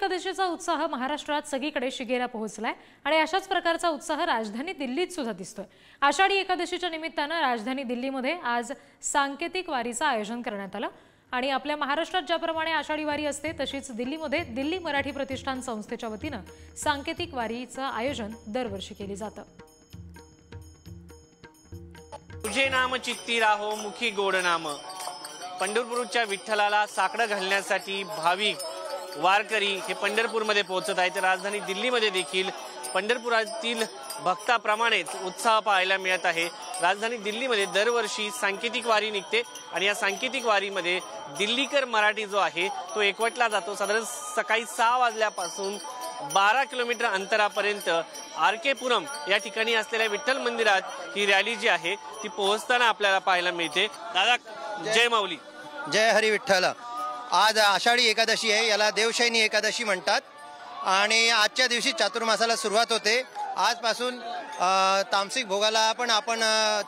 एकादशीचा उत्साह महाराष्ट्रात सगळीकडे शिगेला पोहोचलाय आणि अशाच प्रकारचा उत्साह राजधानी दिल्लीत सुद्धा दिसतोय। आषाढी एकादशीच्या निमित्ताने राजधानी दिल्लीमध्ये आज सांकेतिक वारीचं आयोजन करण्यात आलं आणि आपल्या महाराष्ट्रात ज्याप्रमाणे आषाढी वारी असते तशीच दिल्लीमध्ये दिल्ली मराठी प्रतिष्ठान संस्थेच्या वतीने सांकेतिक वारीचं आयोजन दरवर्षी केले जातं। तुझे नाम चित्ती राहो मुखी गोड नाम। पंढरपूरच्या विठ्ठलाला साकडं घालण्यासाठी भाविक वारकरी हे पंढरपूरमध्ये पोहोचत आहेत। राजधानी दिल्लीमध्ये देखील पंढरपुरातील भक्ताप्रमाणेच उत्साह पाहायला मिळत आहे। राजधानी दिल्लीमध्ये दरवर्षी सांकेतिक वारी निघते आणि या सांकेतिक वारीमध्ये दिल्लीकर मराठी जो आहे तो एकवटला जातो। साधारण सकाळी 6 वाजल्यापासून 12 किलोमीटर अंतरापर्यंत आर.के. पुरम या ठिकाणी असलेल्या विठ्ठल मंदिरात ही रॅली जी आहे ती पोहोचताना आपल्याला पाहायला मिळते। दादा जय माऊली। जय हरी विठ्ठल। आज आषाढी एकादशी आहे, याला देवशयनी एकादशी म्हणतात आणि आजच्या दिवशी चातुर्मासाला सुरुवात होते। आजपासून तामसिक भोगाला पण आपण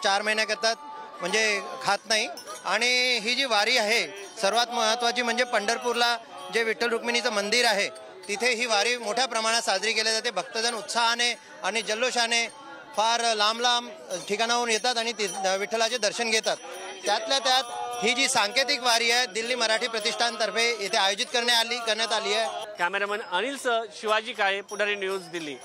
4 महिन्याकरता म्हणजे खात नाही आणि ही जी वारी आहे सर्वात महत्त्वाची म्हणजे पंढरपूरला जे विठ्ठल रुक्मिणीचं मंदिर आहे तिथे ही वारी मोठ्या प्रमाणात साजरी केली जाते। भक्तजन उत्साहाने आणि जल्लोषाने फार लांब लांब ठिकाणाहून येतात आणि विठ्ठलाचे दर्शन घेतात। त्यातल्या त्यात ही जी सांकेतिक वारी आहे दिल्ली मराठी प्रतिष्ठानतर्फे येथे आयोजित करण्यात आली आहे। कॅमेरामन अनिल सह शिवाजी काळे, पुढारी न्यूज, दिल्ली।